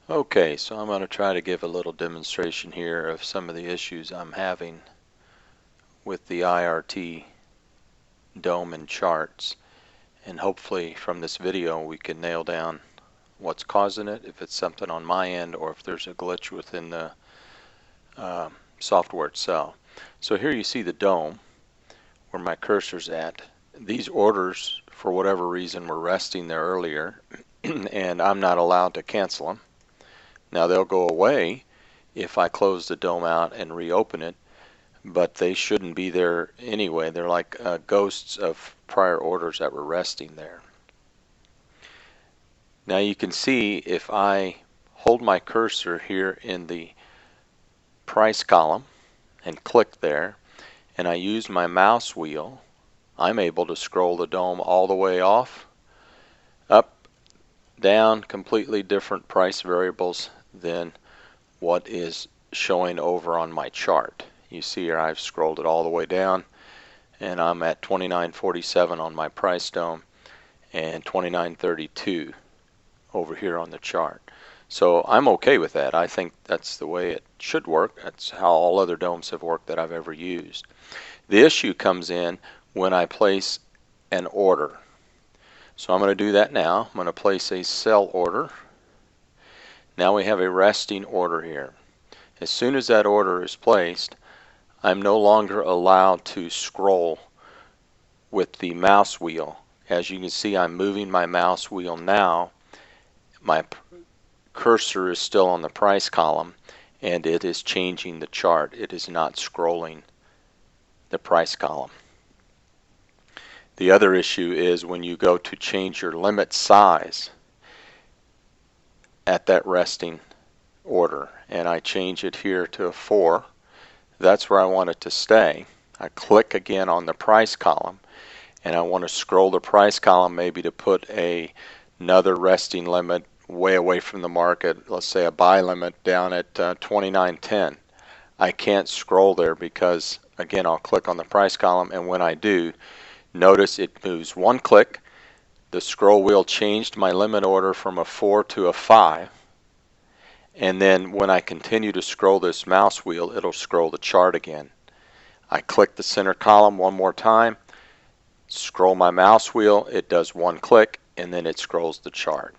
Okay, so I'm going to try to give a little demonstration here of some of the issues I'm having with the IRT dome and charts, and hopefully from this video we can nail down what's causing it, if it's something on my end or if there's a glitch within the software itself. So here you see the dome where my cursor's at. These orders for whatever reason were resting there earlier and I'm not allowed to cancel them. Now they'll go away if I close the dome out and reopen it, but they shouldn't be there anyway. They're like ghosts of prior orders that were resting there. Now you can see if I hold my cursor here in the price column and click there, and I use my mouse wheel, I'm able to scroll the dome all the way off, up, down, completely different price variables than what is showing over on my chart. You see here I've scrolled it all the way down and I'm at 29.47 on my price dome and 29.32 over here on the chart. So I'm okay with that. I think that's the way it should work. That's how all other domes have worked that I've ever used. The issue comes in when I place an order. So I'm going to do that now. I'm going to place a sell order. Now we have a resting order here. As soon as that order is placed, I'm no longer allowed to scroll with the mouse wheel. As you can see, I'm moving my mouse wheel now. My cursor is still on the price column and it is changing the chart. It is not scrolling the price column. The other issue is when you go to change your limit size at that resting order, and I change it here to a 4, that's where I want it to stay. I click again on the price column and I want to scroll the price column maybe to put another resting limit way away from the market, let's say a buy limit down at 29.10. I can't scroll there because again I'll click on the price column, and when I do, notice it moves one click. The scroll wheel changed my limit order from a 4 to a 5, and then when I continue to scroll this mouse wheel, it'll scroll the chart again. I click the center column one more time, scroll my mouse wheel, it does one click, and then it scrolls the chart.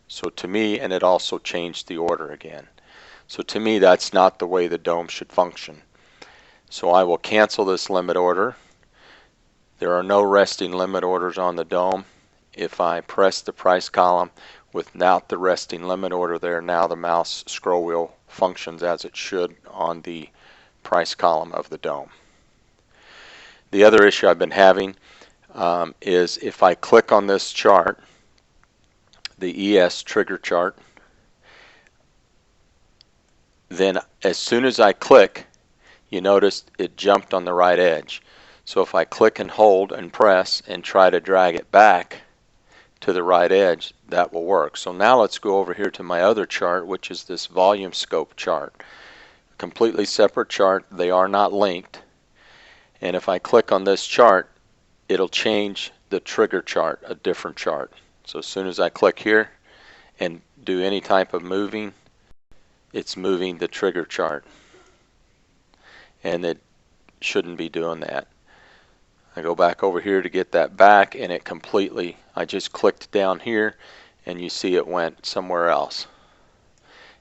So to me, and it also changed the order again. So to me, that's not the way the dome should function. So I will cancel this limit order. There are no resting limit orders on the dome. If I press the price column without the resting limit order there, now the mouse scroll wheel functions as it should on the price column of the dome. The other issue I've been having is if I click on this chart, the ES trigger chart, then as soon as I click, you notice it jumped on the right edge. So if I click and hold and press and try to drag it back to the right edge, that will work. So now let's go over here to my other chart, which is this volume scope chart. Completely separate chart. They are not linked. And if I click on this chart, it'll change the trigger chart, a different chart. So as soon as I click here and do any type of moving, it's moving the trigger chart. And it shouldn't be doing that. I go back over here to get that back, and it completely, I just clicked down here and you see it went somewhere else.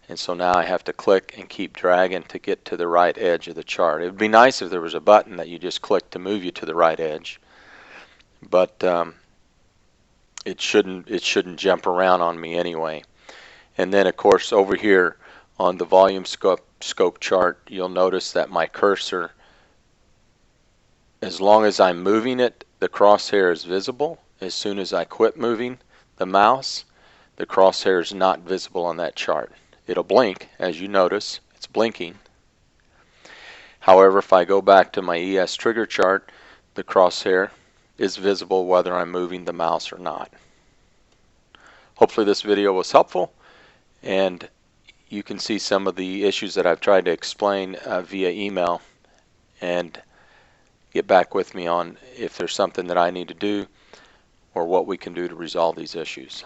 And so now I have to click and keep dragging to get to the right edge of the chart. It would be nice if there was a button that you just click to move you to the right edge, but it shouldn't jump around on me anyway. And then of course over here on the volume scope chart, you'll notice that my cursor, as long as I'm moving it, the crosshair is visible. As soon as I quit moving the mouse, the crosshair is not visible on that chart. It'll blink, as you notice, it's blinking. However, if I go back to my ES trigger chart, the crosshair is visible whether I'm moving the mouse or not. Hopefully this video was helpful, and you can see some of the issues that I've tried to explain via email, and get back with me on if there's something that I need to do or what we can do to resolve these issues.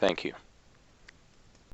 Thank you.